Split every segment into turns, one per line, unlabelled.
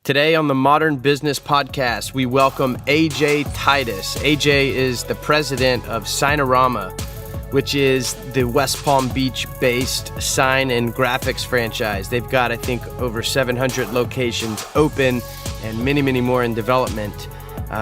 Today on the Modern Business Podcast, we welcome AJ Titus. AJ is the president of Signarama, which is the West Palm Beach-based sign and graphics franchise. They've got, I think, over 700 locations open and many, many more in development.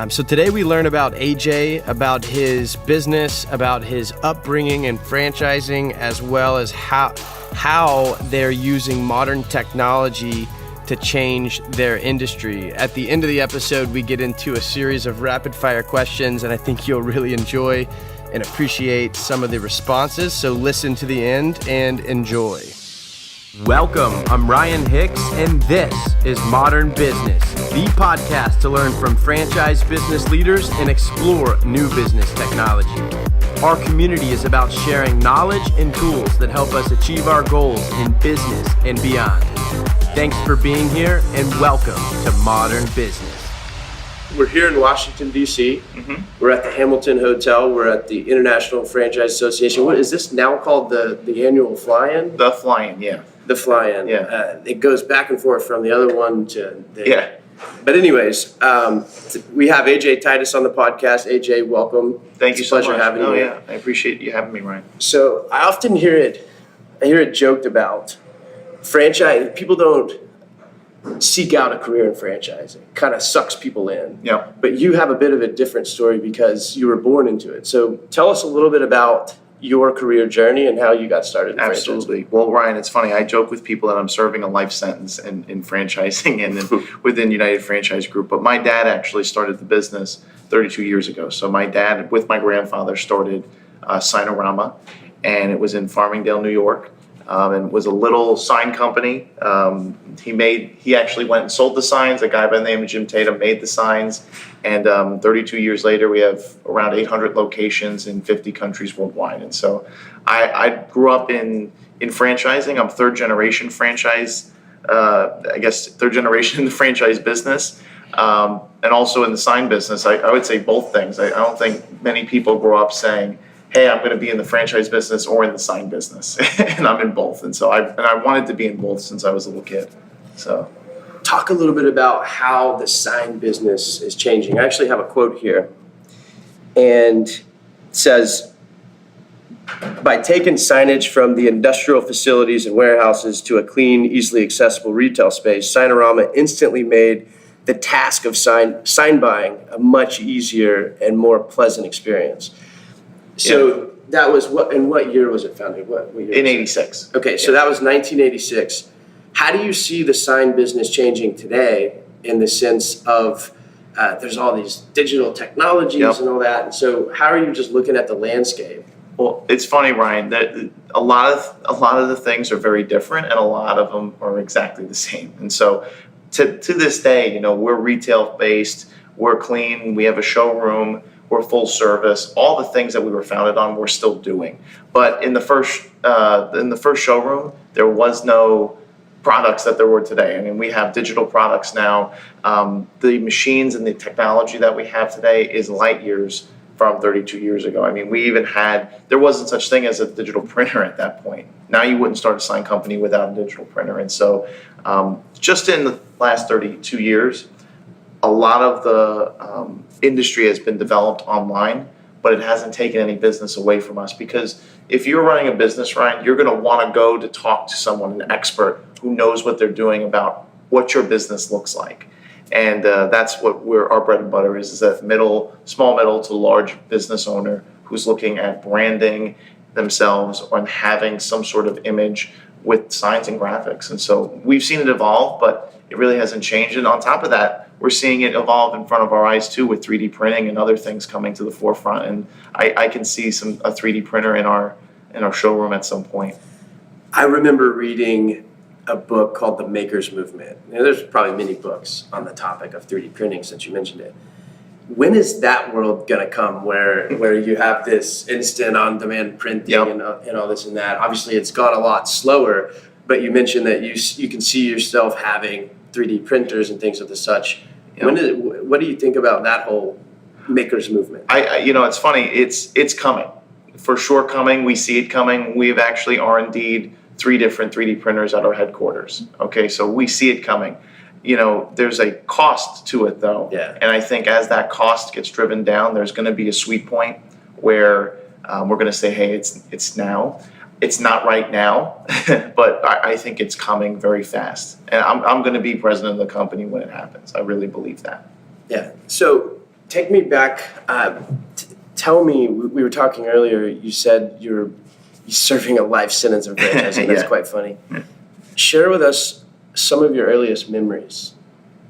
So today we learn about AJ, about his business, about his upbringing and franchising, as well as how they're using modern technology to change their industry. At the end of the episode, we get into a series of rapid fire questions, and I think you'll really enjoy and appreciate some of the responses. So listen to the end and enjoy. Welcome, I'm Ryan Hicks, and this is Modern Business, the podcast to learn from franchise business leaders and explore new business technology. Our community is about sharing knowledge and tools that help us achieve our goals in business and beyond. Thanks for being here, and welcome to Modern Business. We're here in Washington, D.C. Mm-hmm. We're at the Hamilton Hotel. We're at the International Franchise Association. What is this now called? The annual fly-in?
The fly-in, yeah.
The fly-in.
Yeah.
It goes back and forth from the other one to the...
Yeah.
But anyways, we have AJ Titus on the podcast. AJ, welcome.
Thank you so much.
It's a pleasure having you.
Yeah, I appreciate you having me, Ryan.
So I often hear it joked about. Franchise, people don't seek out a career in franchising. It kind of sucks people in.
Yeah.
But you have a bit of a different story because you were born into it. So tell us a little bit about your career journey and how you got started in
Absolutely. Well, Ryan, it's funny. I joke with people that I'm serving a life sentence in franchising and within United Franchise Group. But my dad actually started the business 32 years ago. So my dad, with my grandfather, started Signarama, and it was in Farmingdale, New York. And was a little sign company. He actually went and sold the signs. A guy by the name of Jim Tatum made the signs. And 32 years later, we have around 800 locations in 50 countries worldwide. And so I grew up in franchising. I'm third generation franchise, third generation in the franchise business. And also in the sign business. I would say both things. I don't think many people grow up saying, hey, I'm going to be in the franchise business or in the sign business, and I'm in both. And so I wanted to be in both since I was a little kid. So,
talk a little bit about how the sign business is changing. I actually have a quote here, and it says, by taking signage from the industrial facilities and warehouses to a clean, easily accessible retail space, Signarama instantly made the task of sign buying a much easier and more pleasant experience. So that was in what year was it founded? What year?
In 86.
Okay, so that was 1986. How do you see the sign business changing today in the sense of there's all these digital technologies and all that? And so how are you just looking at the landscape?
Well, it's funny, Ryan, that a lot of the things are very different, and a lot of them are exactly the same. And so to this day, we're retail based, we're clean, we have a showroom. We're full service. All the things that we were founded on, we're still doing. But in the first showroom, there was no products that there were today. I mean, we have digital products now. The machines and the technology that we have today is light years from 32 years ago. I mean, there wasn't such thing as a digital printer at that point. Now you wouldn't start a sign company without a digital printer. And so just in the last 32 years, a lot of the industry has been developed online, but it hasn't taken any business away from us, because if you're running a business, Ryan, you're going to want to go to talk to someone, an expert who knows what they're doing about what your business looks like. And that's what our bread and butter is that small middle to large business owner who's looking at branding themselves or having some sort of image with signs and graphics. And so we've seen it evolve, but it really hasn't changed. And on top of that, we're seeing it evolve in front of our eyes too, with 3D printing and other things coming to the forefront. And I can see a 3D printer in our showroom at some point.
I remember reading a book called The Maker's Movement. There's probably many books on the topic of 3D printing since you mentioned it. When is that world going to come where you have this instant on-demand printing and all this and that? Obviously, it's gone a lot slower, but you mentioned that you can see yourself having 3D printers and things of the such. What do you think about that whole maker's movement?
It's funny. It's coming. For sure coming. We see it coming. We've actually R&D'd 3 different 3D printers at our headquarters. Okay, so we see it coming. there's a cost to it though.
Yeah.
And I think as that cost gets driven down, there's going to be a sweet point where we're going to say, hey, it's now. It's not right now, but I think it's coming very fast. And I'm going to be president of the company when it happens. I really believe that.
Yeah. So take me back. Tell me, we were talking earlier, you said you're serving a life sentence in franchising. That's quite funny.
Yeah.
Share with us some of your earliest memories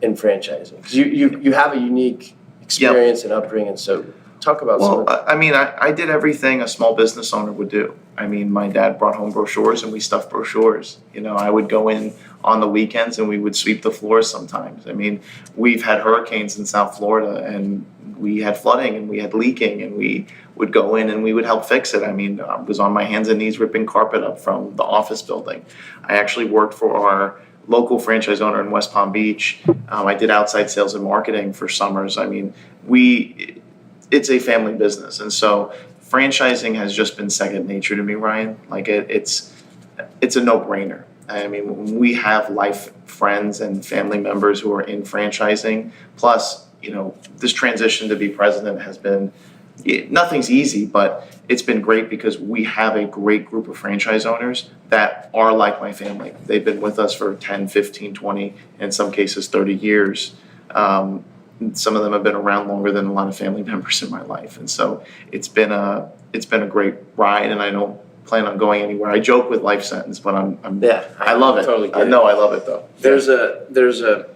in franchising. Because you have a unique experience and upbringing, so talk about some of that.
I mean, I did everything a small business owner would do. I mean, my dad brought home brochures and we stuffed brochures. I would go in on the weekends and we would sweep the floors sometimes. I mean, we've had hurricanes in South Florida and we had flooding and we had leaking and we would go in and we would help fix it. I mean, I was on my hands and knees ripping carpet up from the office building. I actually worked for our local franchise owner in West Palm Beach. I did outside sales and marketing for summers. I mean, it's a family business. And so franchising has just been second nature to me, Ryan. Like it's a no-brainer. I mean, when we have life friends and family members who are in franchising, plus, this transition to be president has been, nothing's easy, but it's been great because we have a great group of franchise owners that are like my family. They've been with us for 10, 15, 20, in some cases 30 years. Some of them have been around longer than a lot of family members in my life. And so it's been a great ride, and I don't plan on going anywhere. I joke with life sentence, but I love it.
Totally
I know I love it though.
There's a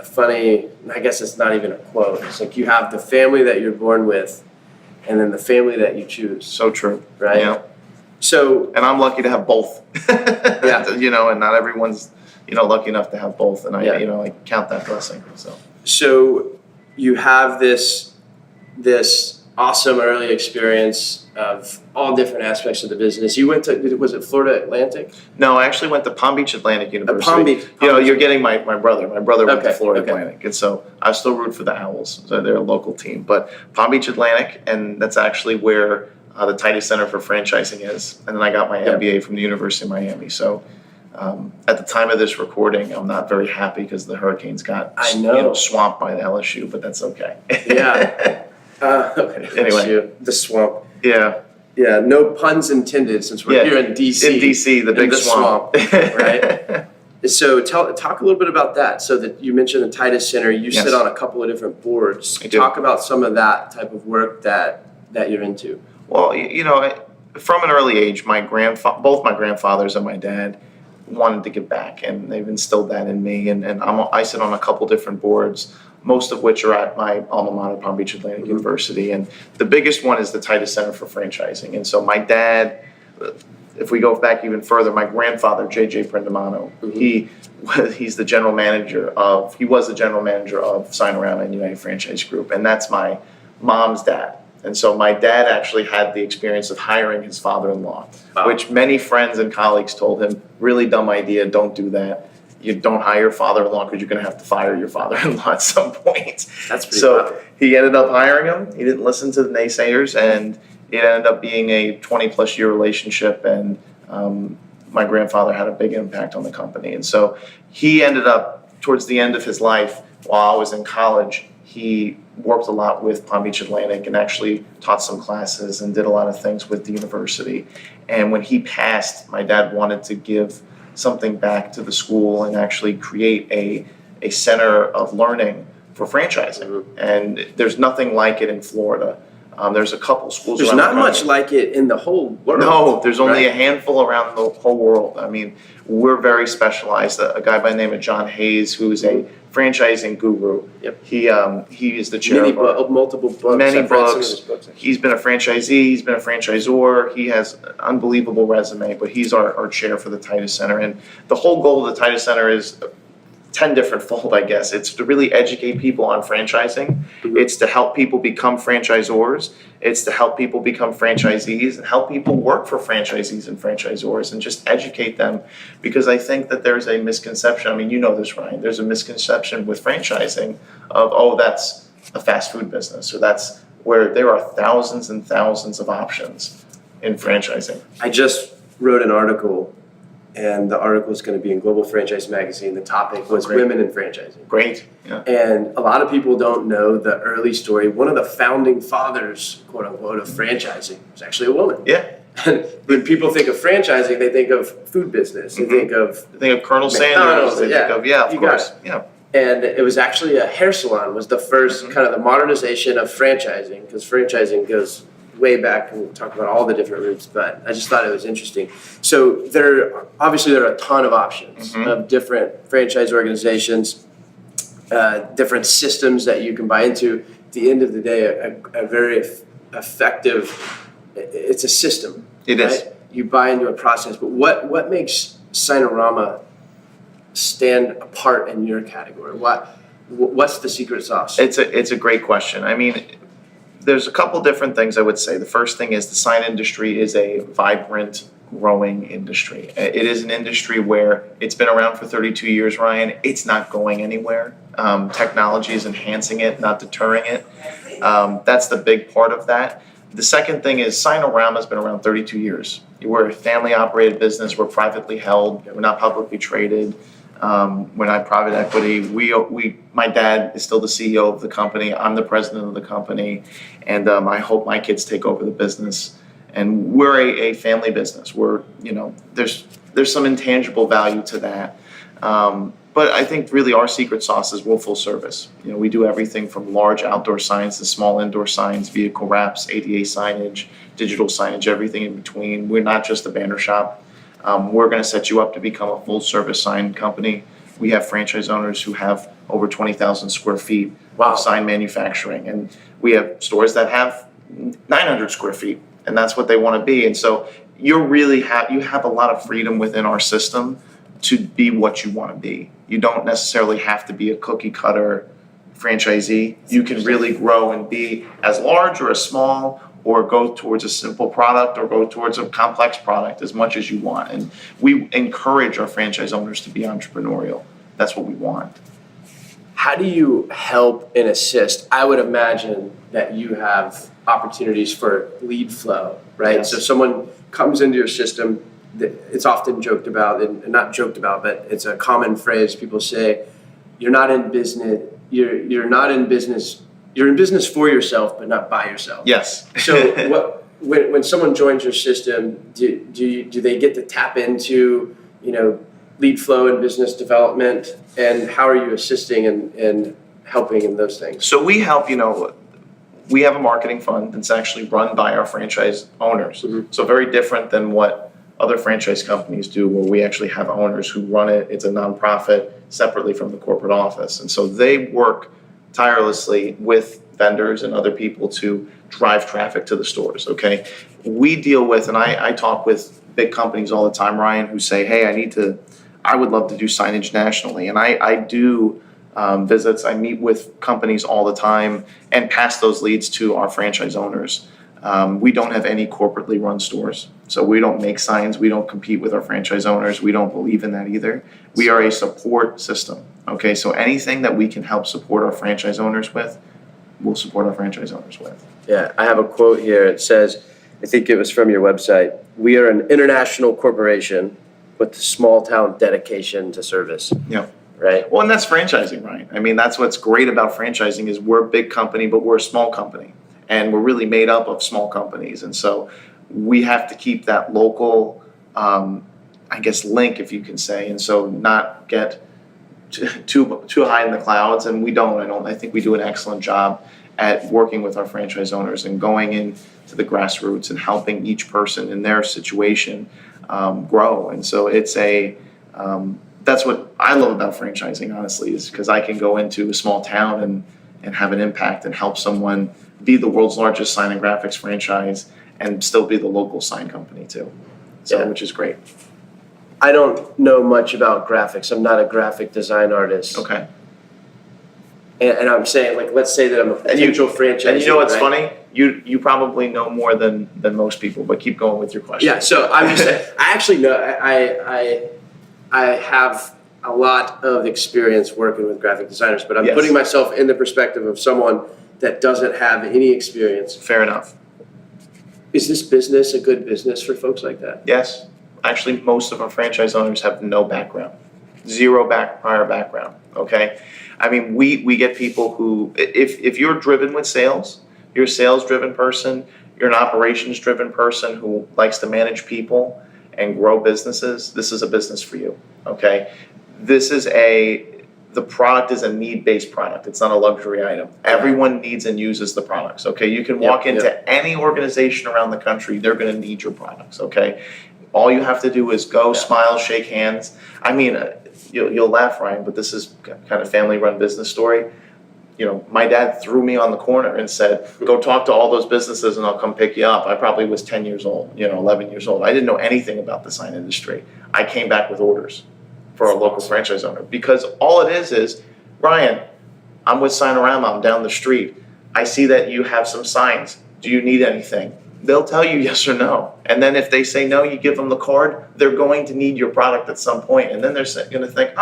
funny, I guess it's not even a quote. It's like you have the family that you're born with and then the family that you choose.
So true.
Right?
Yeah.
So,
and I'm lucky to have both.
Yeah.
And not everyone's, lucky enough to have both. And I count that blessing.
So you have this awesome early experience of all different aspects of the business. You went to, was it Florida Atlantic?
No, I actually went to Palm Beach Atlantic University.
Palm Beach.
You're getting my brother. My brother went to Florida
Okay.
Atlantic. And so I still root for the Owls. So they're a local team. But Palm Beach Atlantic, and that's actually where the Titus Center for Franchising is. And then I got my MBA from the University of Miami. So at the time of this recording, I'm not very happy because the Hurricanes got swamped by the LSU, but that's okay.
Yeah. Okay.
Anyway.
The swamp.
Yeah.
Yeah, no puns intended since we're here in D.C.
In D.C., the big swamp.
Right? So talk a little bit about that. So that you mentioned the Titus Center. You sit on a couple of different boards. Talk about some of that type of work that you're into.
Well, from an early age, both my grandfathers and my dad wanted to give back, and they've instilled that in me. And I sit on a couple different boards, most of which are at my alma mater, Palm Beach Atlantic University. And the biggest one is the Titus Center for Franchising. And so my dad, if we go back even further, my grandfather, JJ Prendamano, he was the general manager of Signarama and United Franchise Group. And that's my mom's dad. And so my dad actually had the experience of hiring his father-in-law, which many friends and colleagues told him, really dumb idea, don't do that. You don't hire your father-in-law because you're going to have to fire your father-in-law at some point.
That's pretty
So he ended up hiring him. He didn't listen to the naysayers, and it ended up being a 20-plus year relationship, and my grandfather had a big impact on the company. And so he ended up, towards the end of his life, while I was in college, he worked a lot with Palm Beach Atlantic and actually taught some classes and did a lot of things with the university. And when he passed, my dad wanted to give something back to the school and actually create a center of learning for franchising. And there's nothing like it in Florida. There's a couple schools
There's
around
not
the country.
much like it in the whole world.
No, there's only a handful around the whole world. I mean, we're very specialized. A guy by the name of John Hayes, who is a franchising guru.
Yep.
He is the chair of
multiple books.
many
I've read some of
books.
his books.
He's been a franchisee. He's been a franchisor. He has an unbelievable resume, but he's our chair for the Titus Center. And the whole goal of the Titus Center is 10 different fold, I guess. It's to really educate people on franchising. It's to help people become franchisors. It's to help people become franchisees and help people work for franchisees and franchisors and just educate them, because I think that there's a misconception. I mean, you know this, Ryan. There's a misconception with franchising of, that's a fast food business, or that's where there are thousands and thousands of options in franchising.
I just wrote an article
and the article is going to be in Global Franchise Magazine. The topic was women in franchising.
Great. Yeah.
And a lot of people don't know the early story. One of the founding fathers, quote unquote, of franchising was actually a woman.
Yeah.
And when people think of franchising, they think of food business. They think of
Colonel
McDonald's.
Sanders. They think of, of course. Yeah.
And it was actually a hair salon was the first kind of the modernization of franchising, because franchising goes way back, and we'll talk about all the different routes, but I just thought it was interesting. So there are a ton of options of different franchise organizations, different systems that you can buy into. At the end of the day, a very effective, it's a system.
It is.
You buy into a process, but what makes Signarama stand apart in your category? What's the secret sauce?
It's a great question. I mean, there's a couple different things I would say. The first thing is the sign industry is a vibrant, growing industry. It is an industry where it's been around for 32 years, Ryan. It's not going anywhere. Technology is enhancing it, not deterring it. That's the big part of that. The second thing is Signarama has been around 32 years. We're a family-operated business. We're privately held. We're not publicly traded. We're not private equity. My dad is still the CEO of the company. I'm the president of the company, and I hope my kids take over the business. And we're a family business. There's some intangible value to that. But I think really our secret sauce is we're full service. We do everything from large outdoor signs to small indoor signs, vehicle wraps, ADA signage, digital signage, everything in between. We're not just a banner shop. We're going to set you up to become a full service sign company. We have franchise owners who have over 20,000 square feet of sign manufacturing, and we have stores that have 900 square feet, and that's what they want to be. And so you have a lot of freedom within our system to be what you want to be. You don't necessarily have to be a cookie cutter franchisee. You can really grow and be as large or as small, or go towards a simple product or go towards a complex product as much as you want. And we encourage our franchise owners to be entrepreneurial. That's what we want.
How do you help and assist? I would imagine that you have opportunities for lead flow, right?
Yes.
So someone comes into your system, it's often joked about, and not joked about, but it's a common phrase. People say, you're not in business, you're in business for yourself, but not by yourself.
Yes.
So when someone joins your system, do they get to tap into lead flow and business development, and how are you assisting and helping in those things?
So we help. We have a marketing fund that's actually run by our franchise owners. So very different than what other franchise companies do, where we actually have owners who run it. It's a nonprofit separately from the corporate office, and so they work tirelessly with vendors and other people to drive traffic to the stores. Okay, we deal with, and I talk with big companies all the time, Ryan, who say, hey, I would love to do signage nationally. And I do visits. I meet with companies all the time and pass those leads to our franchise owners. We don't have any corporately run stores, so we don't make signs. We don't compete with our franchise owners. We don't believe in that either. We are a support system. Okay, so anything that we can help support our franchise owners with, we'll support our franchise owners with.
Yeah, I have a quote here. It says, I think it was from your website, "We are an international corporation with small town dedication to service."
Yeah.
Right?
Well, and that's franchising, right? I mean, that's what's great about franchising is we're a big company, but we're a small company. And we're really made up of small companies. And so we have to keep that local, link, if you can say, and so not get too high in the clouds. And we don't. I think we do an excellent job at working with our franchise owners and going into the grassroots and helping each person in their situation grow. And so it's that's what I love about franchising, honestly, is because I can go into a small town and have an impact and help someone be the world's largest sign and graphics franchise and still be the local sign company too. So, which is great.
I don't know much about graphics. I'm not a graphic design artist.
Okay.
And I'm saying, let's say that I'm a potential franchisee.
And you know what's funny? You probably know more than most people, but keep going with your question.
Yeah, so I'm just saying, I actually know, I have a lot of experience working with graphic designers, but I'm putting myself in the perspective of someone that doesn't have any experience.
Fair enough.
Is this business a good business for folks like that?
Yes. actually most of our franchise owners have no background, zero prior background, okay? I mean, we get people who, if you're driven with sales, you're a sales-driven person, you're an operations-driven person who likes to manage people and grow businesses, this is a business for you, okay? The product is a need-based product. It's not a luxury item. Everyone needs and uses the products, okay? You can walk into any organization around the country, they're gonna need your products, okay? All you have to do is go, smile, shake hands. I mean, you'll laugh, Ryan, but this is kind of family-run business story. You know, my dad threw me on the corner and said, go talk to all those businesses and I'll come pick you up. I probably was 10 years old, 11 years old. I didn't know anything about the sign industry. I came back with orders for a local franchise owner because all it is, Ryan, I'm with Signarama, I'm down the street. I see that you have some signs. Do you need anything? They'll tell you yes or no. And then if they say no, you give them the card, they're going to need your product at some point. And then they're going to think,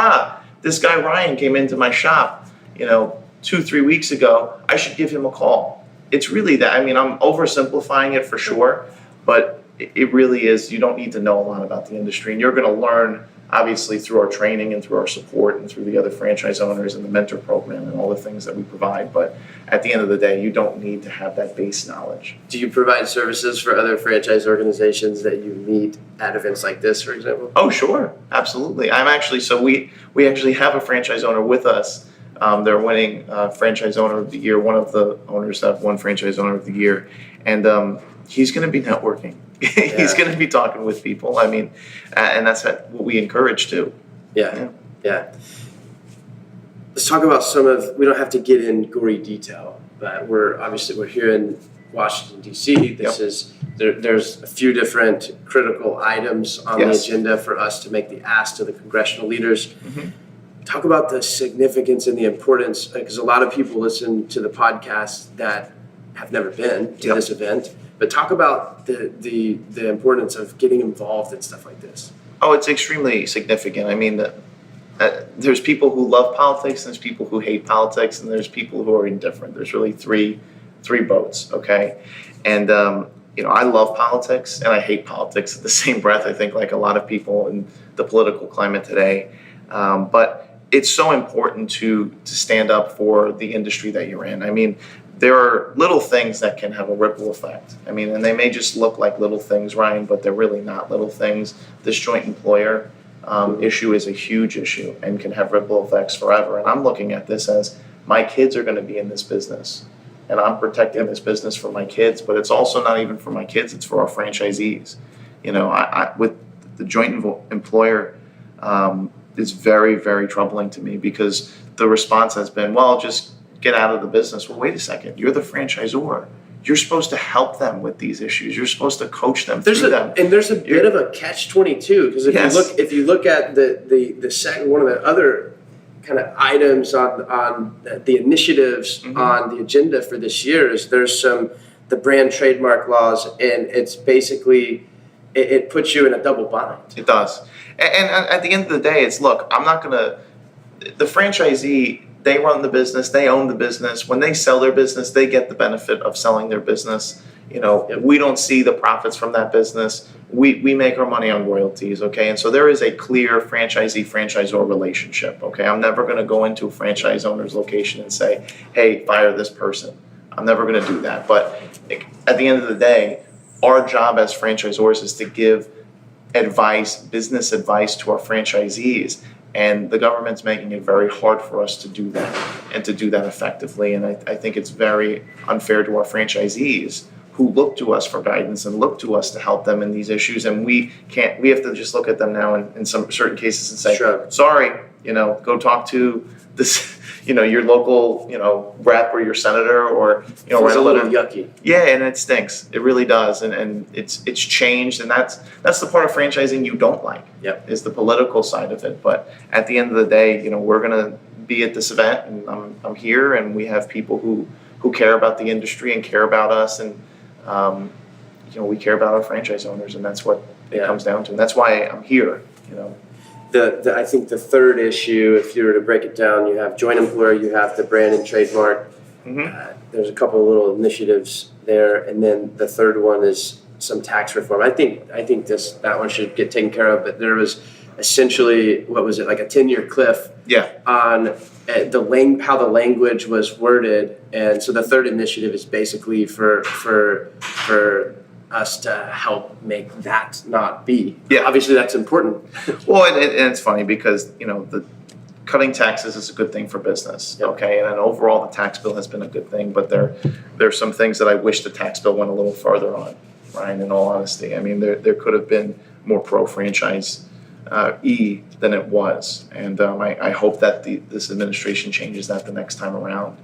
this guy Ryan came into my shop, 2-3 weeks ago, I should give him a call. It's really that. I mean, I'm oversimplifying it for sure, but it really is. You don't need to know a lot about the industry, and you're going to learn, obviously, through our training and through our support and through the other franchise owners and the mentor program and all the things that we provide. But at the end of the day, you don't need to have that base knowledge.
Do you provide services for other franchise organizations that you meet at events like this, for example?
Oh, sure. Absolutely. We actually have a franchise owner with us. They're winning Franchise Owner of the Year. One of the owners have won Franchise Owner of the Year. And he's going to be networking. He's going to be talking with people. I mean, and that's what we encourage too.
Yeah. Let's talk about we don't have to get in gory detail, but we're here in Washington, D.C. There's a few different critical items on the agenda for us to make the ask to the congressional leaders. Mm-hmm. Talk about the significance and the importance, because a lot of people listen to the podcast that have never been to this event, but talk about the importance of getting involved in stuff like this.
Oh, it's extremely significant. I mean, there's people who love politics, and there's people who hate politics, and there's people who are indifferent. There's really three boats, okay? And, I love politics and I hate politics at the same breath, I think, like a lot of people in the political climate today. But it's so important to stand up for the industry that you're in. I mean, there are little things that can have a ripple effect. I mean, and they may just look like little things, Ryan, but they're really not little things. This joint employer issue is a huge issue and can have ripple effects forever. And I'm looking at this as my kids are going to be in this business, and I'm protecting this business for my kids, but it's also not even for my kids, it's for our franchisees. With the joint employer, is very, very troubling to me because the response has been, well, just get out of the business. Well, wait a second. You're the franchisor. You're supposed to help them with these issues. You're supposed to coach them through them.
And there's a bit of a catch-22 because if you look at the second one of the other kind of items on the initiatives on the agenda for this year is there's the brand trademark laws, and it's basically it puts you in a double bind.
It does. And at the end of the day, the franchisee, they run the business, they own the business. When they sell their business, they get the benefit of selling their business. We don't see the profits from that business. We make our money on royalties, okay? And so there is a clear franchisee-franchisor relationship, okay? I'm never going to go into a franchise owner's location and say, hey, fire this person. I'm never going to do that. But at the end of the day, our job as franchisors is to give business advice to our franchisees, and the government's making it very hard for us to do that and to do that effectively. And I think it's very unfair to our franchisees who look to us for guidance and look to us to help them in these issues, and we have to just look at them now in some certain cases and say, sorry, go talk to this, your local, rep or your senator or,
it's a little yucky.
Yeah, and it stinks. It really does. And it's changed. And that's the part of franchising you don't like, is the political side of it. But at the end of the day, we're going to be at this event, and I'm here, and we have people who care about the industry and care about us. And, we care about our franchise owners, and that's what it comes down to. And that's why I'm here,
I think the third issue, if you were to break it down, you have joint employer, you have the brand and trademark. There's a couple of little initiatives there, and then the third one is some tax reform. I think that one should get taken care of. But there was essentially, what was it, like a 10-year cliff on how the language was worded, and so the third initiative is basically for us to help make that not be.
Yeah,
obviously that's important.
Well, and it's funny because the cutting taxes is a good thing for business, okay, and then overall the tax bill has been a good thing, but there's some things that I wish the tax bill went a little further on, Ryan, in all honesty. I mean, there could have been more pro-franchise than it was, and I hope that this administration changes that the next time around,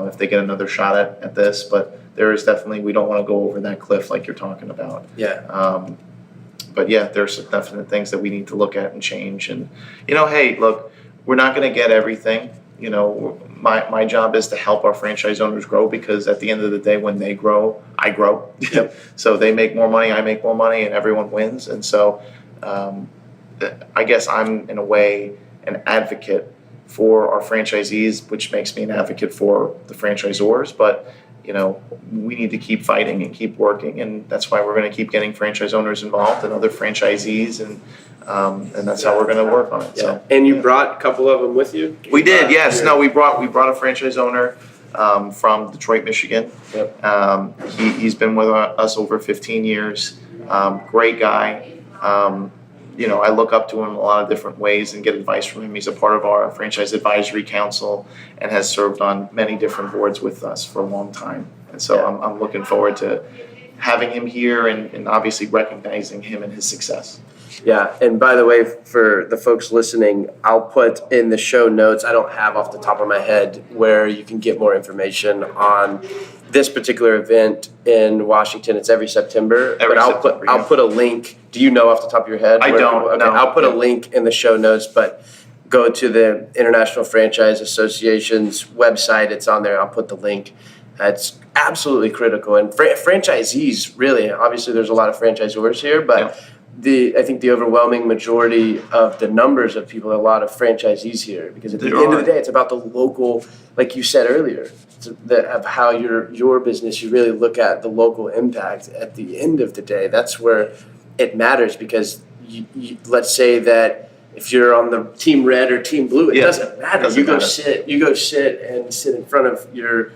if they get another shot at this. But there is definitely, we don't want to go over that cliff like you're talking about. But yeah, there's some definite things that we need to look at and change. And hey, look, we're not going to get everything. My job is to help our franchise owners grow, because at the end of the day, when they grow, I grow. So they make more money, I make more money, and everyone wins. And so I guess I'm, in a way, an advocate for our franchisees, which makes me an advocate for the franchisors. But we need to keep fighting and keep working, and that's why we're going to keep getting franchise owners involved and other franchisees, and that's how we're going to work on it. So,
and you brought a couple of them with you?
We did, yes. No, we brought a franchise owner from Detroit, Michigan. He's been with us over 15 years. Great guy. I look up to him in a lot of different ways and get advice from him. He's a part of our Franchise Advisory Council and has served on many different boards with us for a long time. And so I'm looking forward to having him here and obviously recognizing him and his success.
Yeah, and by the way, for the folks listening, I'll put in the show notes, I don't have off the top of my head where you can get more information on this particular event in Washington. It's every September. I'll put a link. Do you know off the top of your head?
I don't. No.
I'll put a link in the show notes, but go to the International Franchise Association's website. It's on there. I'll put the link. It's absolutely critical. And franchisees, really, obviously there's a lot of franchisors here, but I think the overwhelming majority of the numbers of people are a lot of franchisees here, because at the end of the day, it's about the local, like you said earlier, of how your business, you really look at the local impact. At the end of the day, that's where it matters, because let's say that if you're on the team red or team blue, it doesn't matter. You go sit in front of your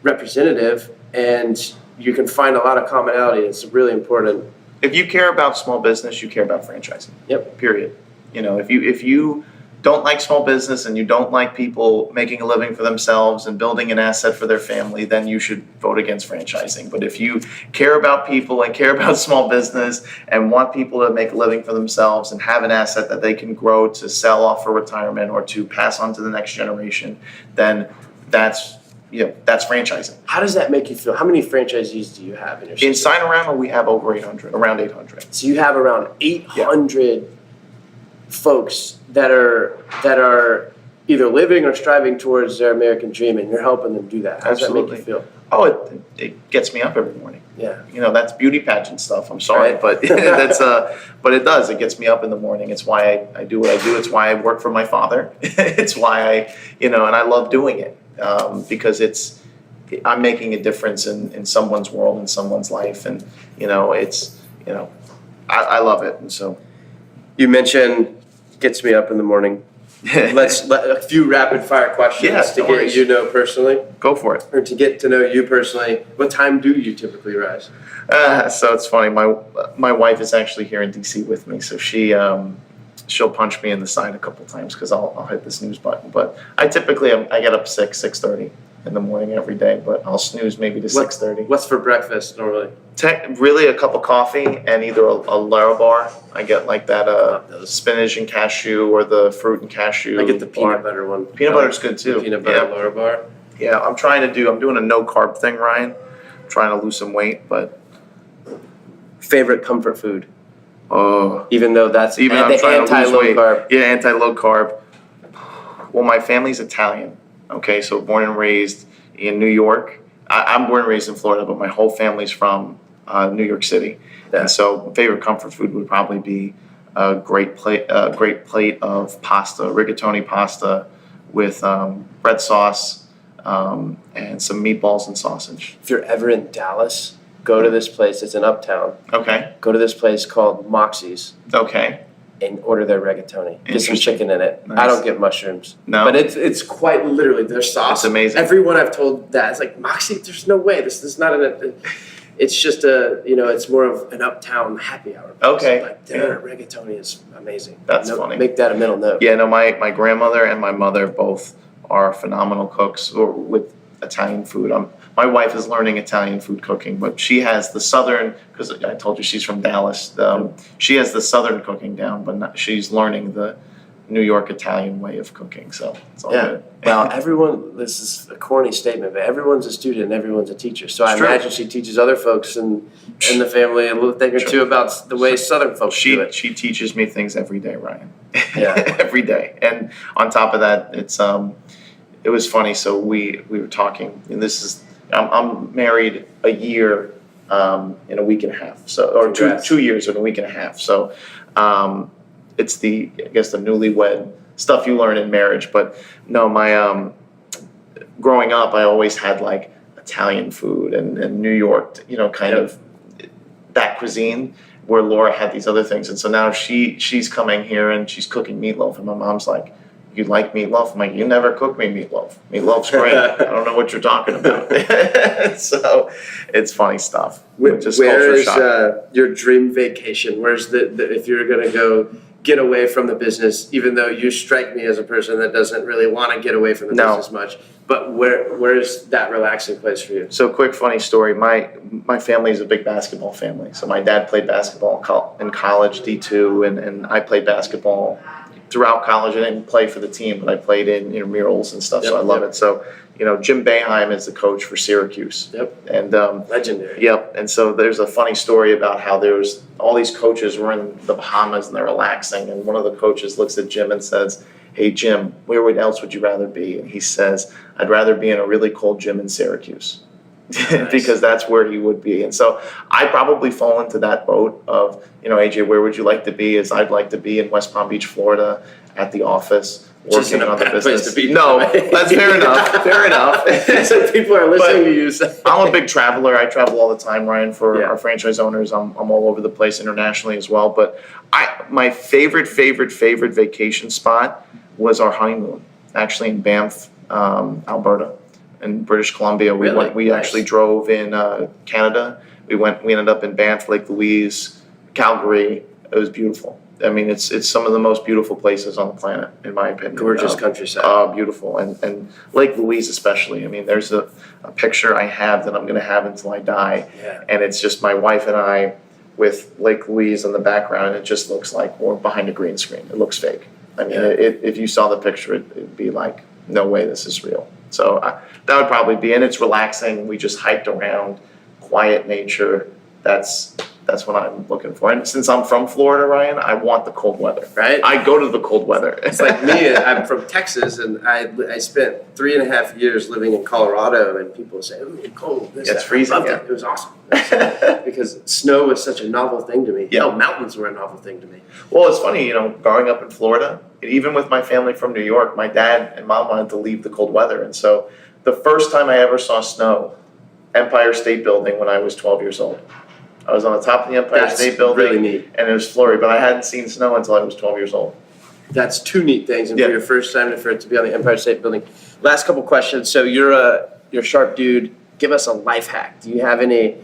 representative, and you can find a lot of commonality. It's really important.
If you care about small business, you care about franchising.
Yep.
Period. If you don't like small business and you don't like people making a living for themselves and building an asset for their family, then you should vote against franchising. But if you care about people and care about small business and want people to make a living for themselves and have an asset that they can grow to sell off for retirement or to pass on to the next generation, then that's franchising.
How does that make you feel? How many franchisees do you have in your system?
In Signarama, we have over 800, around 800.
So you have around 800 folks that are either living or striving towards their American dream, and you're helping them do that. How does that make you feel?
Oh, it gets me up every morning.
Yeah.
That's beauty pageant stuff. I'm sorry, but that's but it does. It gets me up in the morning. It's why I do what I do. It's why I work for my father. It's why and I love doing it. Because I'm making a difference in someone's world, in someone's life, and I love it. And so,
you mentioned gets me up in the morning. Let's let a few rapid fire questions to get you know personally.
Go for it.
Or to get to know you personally. What time do you typically rise?
So it's funny. My wife is actually here in DC with me, so she'll punch me in the side a couple times because I'll hit the snooze button. But I typically I get up 6:30 in the morning every day, but I'll snooze maybe to 6:30.
What's for breakfast normally?
Really a cup of coffee and either a Lara bar. I get like that spinach and cashew or the fruit and cashew.
I get the peanut butter one.
Peanut butter's good too.
Peanut butter Lara bar.
Yeah, I'm doing a no carb thing, Ryan. I'm trying to lose some weight, but.
Favorite comfort food?
Oh,
even though that's
I'm trying to lose
anti-low
weight.
carb.
Yeah, anti-low carb. Well, my family's Italian. Okay, so born and raised in New York. I'm born and raised in Florida, but my whole family's from New York City. Yeah. And so, favorite comfort food would probably be a great plate of pasta, rigatoni pasta with red sauce and some meatballs and sausage.
If you're ever in Dallas, go to this place. It's in Uptown.
Okay.
Go to this place called Moxie's
Okay.
and order their rigatoni. Get some
Interesting.
chicken in it.
Nice.
I don't get mushrooms.
No.
But it's quite literally their sauce.
It's amazing.
Everyone I've told that it's like Moxie. There's no way. This is not it's just it's more of an Uptown happy hour place.
Okay.
But their rigatoni is amazing.
That's funny.
Make that a middle note.
Yeah, no, my grandmother and my mother both are phenomenal cooks with Italian food. My wife is learning Italian food cooking, but she has the southern, because I told you she's from Dallas, she has the southern cooking down, but she's learning the New York Italian way of cooking, so it's all good.
Well, this is a corny statement, but everyone's a student and everyone's a teacher. So I
true.
imagine she teaches other folks in the family a little thing or two about the way Southern folks do it.
She teaches me things every day, Ryan.
Yeah.
Every day. And on top of that, it was funny. So we were talking, and I'm married a year in a week and a half, or
Congrats.
2 years in a week and a half. So it's the newlywed stuff you learn in marriage. But no, my growing up, I always had like Italian food and New York, kind of that cuisine, where Laura had these other things. And so now she's coming here and she's cooking meatloaf, and my mom's like, "You like meatloaf?" I'm like, "You never cook me meatloaf. Meatloaf's great." I don't know what you're talking about. So it's funny stuff.
Where is
shock.
your dream vacation? Where's if you're going to go get away from the business, even though you strike me as a person that doesn't really want to get away from the business much, but where's that relaxing place for you?
So quick funny story. My family is a big basketball family. So my dad played basketball in college, D2, and I played basketball throughout college. I didn't play for the team, but I played in murals and stuff, so I love it. So, Jim Boeheim is the coach for Syracuse.
Yep.
And
Legendary.
Yep. And so there's a funny story about how there's all these coaches were in the Bahamas and they're relaxing, and one of the coaches looks at Jim and says, "Hey Jim, where else would you rather be?" And he says, "I'd rather be in a really cold gym in Syracuse." Nice. Because that's where he would be. And so I probably fall into that boat of, AJ, where would you like to be? Is I'd like to be in West Palm Beach, Florida, at the office, working on the business.
Place to be.
No, that's fair enough. Fair enough.
So people are listening to you say.
I'm a big traveler. I travel all the time, Ryan, for our franchise owners. I'm all over the place internationally as well. But my favorite vacation spot was our honeymoon, actually in Banff, Alberta. In British Columbia. We actually drove in Canada. We ended up in Banff, Lake Louise, Calgary. It was beautiful. I mean, it's some of the most beautiful places on the planet, in my opinion.
Gorgeous countryside.
Beautiful. And Lake Louise especially. I mean, there's a picture I have that I'm going to have until I die.
Yeah.
And it's just my wife and I with Lake Louise in the background, and it just looks like we're behind a green screen. It looks fake. I mean, if you saw the picture, it'd be like, no way, this is real. So that would probably be, and it's relaxing. We just hiked around, quiet nature. That's what I'm looking for. And since I'm from Florida, Ryan, I want the cold weather.
Right?
I go to the cold weather.
It's like me. I'm from Texas, and I spent 3.5 years living in Colorado, and people say, "Oh, it's cold."
It's freezing.
I loved it. It was awesome. Because snow was such a novel thing to me.
Yeah.
Mountains were a novel thing to me.
Well, it's funny, growing up in Florida, even with my family from New York, my dad and mom wanted to leave the cold weather. And so the first time I ever saw snow, Empire State Building, when I was 12 years old. I was on the top of the Empire State Building,
really neat.
And it was flurry, but I hadn't seen snow until I was 12 years old.
That's two neat things, and for your first time for it to be on the Empire State Building. Last couple questions. So you're a sharp dude. Give us a life hack. Do you have any?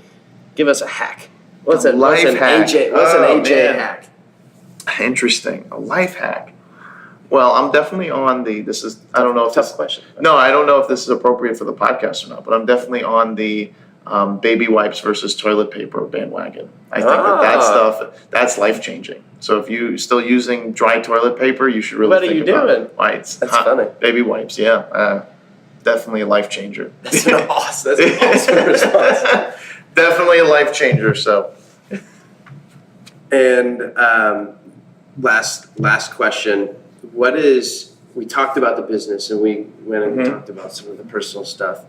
Give us a hack. What's an AJ hack?
Interesting. A life hack. Well, I'm definitely on I don't know if
tough question.
No, I don't know if this is appropriate for the podcast or not, but I'm definitely on the baby wipes versus toilet paper bandwagon. I think that stuff, that's life-changing. So if you're still using dry toilet paper, you should really think about
doing?
wipes.
That's funny.
Baby wipes, yeah. Definitely a life changer.
That's an awesome response.
Definitely a life changer, so.
And last question. We talked about the business, and we went and talked about some of the personal stuff.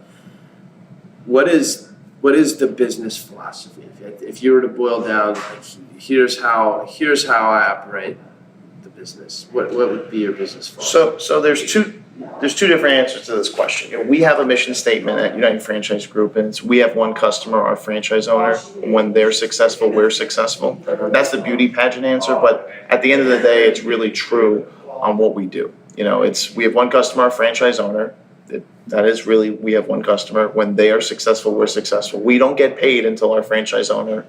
What is the business philosophy? If you were to boil down, like, here's how I operate the business. What would be your business philosophy?
So there's there's two different answers to this question. You know, we have a mission statement at United Franchise Group, and it's we have one customer, our franchise owner. When they're successful, we're successful. That's the beauty pageant answer, but at the end of the day, it's really true on what we do. You know, it's we have one customer, our franchise owner. That is really, we have one customer. When they are successful, we're successful. We don't get paid until our franchise owner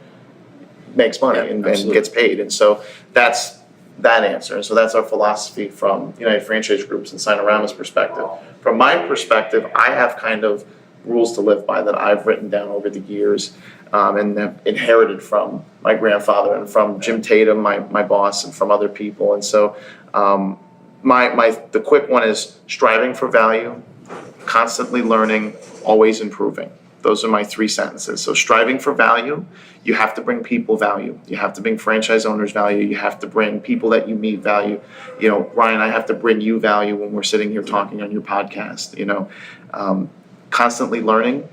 makes money and gets paid. And so that's that answer. And so that's our philosophy from United Franchise Group's and Signarama's perspective. From my perspective, I have kind of rules to live by that I've written down over the years and have inherited from my grandfather and from Jim Tatum, my boss, and from other people. And so the quick one is striving for value, constantly learning, always improving. Those are my 3 sentences. So striving for value, you have to bring people value. You have to bring franchise owners value. You have to bring people that you meet value. You know, Ryan, I have to bring you value when we're sitting here talking on your podcast. You know, constantly learning.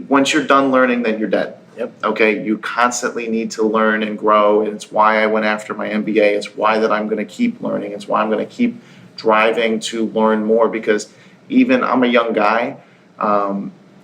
Once you're done learning, then you're dead.
Yep.
Okay, you constantly need to learn and grow, and it's why I went after my MBA. It's why that I'm going to keep learning. It's why I'm going to keep driving to learn more, because even I'm a young guy,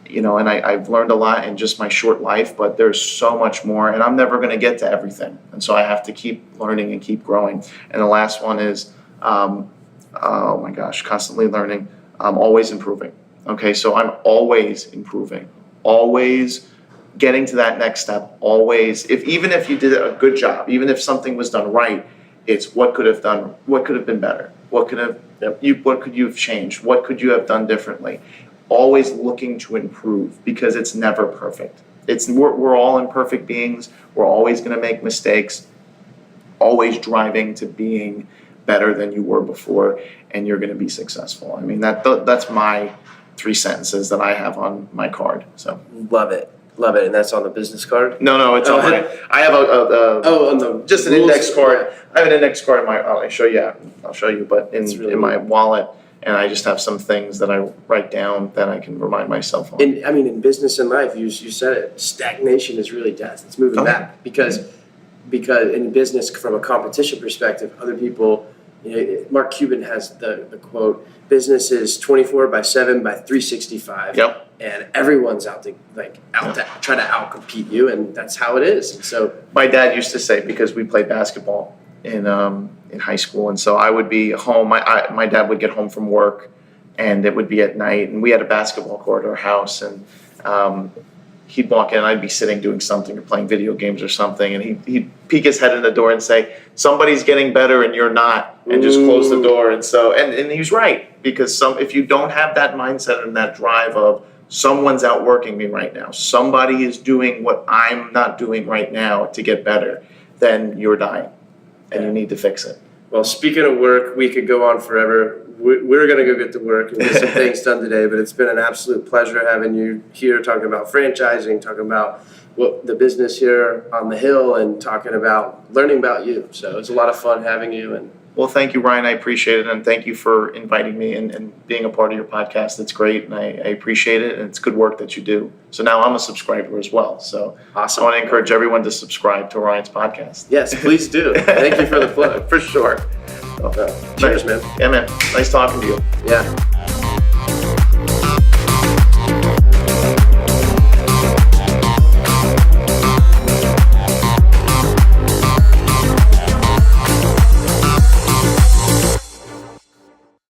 you know, and I've learned a lot in just my short life, but there's so much more, and I'm never going to get to everything. And so I have to keep learning and keep growing. And the last one is, oh my gosh, constantly learning, always improving. Okay, so I'm always improving, always getting to that next step, always. Even if you did a good job, even if something was done right, it's what could have been better? What could you have changed? What could you have done differently? Always looking to improve, because it's never perfect. We're all imperfect beings. We're always going to make mistakes. Always driving to being better than you were before, and you're going to be successful. I mean, that's my 3 sentences that I have on my card. So
Love it. And that's on the business card?
No, it's on my. I have
on the
just an
rules,
index card.
yeah.
I have an index card in my. I'll show you. I'll show you. But
really
in my wallet, and I just have some things that I write down that I can remind myself on.
In business and life, you said it. Stagnation is really death. It's moving back because in business, from a competition perspective, other people. You know, Mark Cuban has the quote: "Business is 24/7 by 365."
Yep.
And everyone's out to try to outcompete you, and that's how it is. And so
my dad used to say, because we played basketball in high school, and so I would be home. My dad would get home from work, and it would be at night, and we had a basketball court at our house, and he'd walk in, and I'd be sitting doing something or playing video games or something, and he'd peek his head in the door and say, "Somebody's getting better and you're not," and just close the door. And so and he was right, because if you don't have that mindset and that drive of someone's outworking me right now, somebody is doing what I'm not doing right now to get better, then you're dying, and you need to fix it.
Well, speaking of work, we could go on forever. We're going to go get to work and get some things done today, but it's been an absolute pleasure having you here talking about franchising, talking about the business here on the Hill, and learning about you. So it's a lot of fun having you. And
well, thank you, Ryan. I appreciate it, and thank you for inviting me and being a part of your podcast. It's great, and I appreciate it, and it's good work that you do. So now I'm a subscriber as well. So
awesome.
I want to encourage everyone to subscribe to Ryan's podcast.
Yes, please do. Thank you for the plug.
For sure.
Cheers, man.
Yeah, man. Nice talking to you.
Yeah.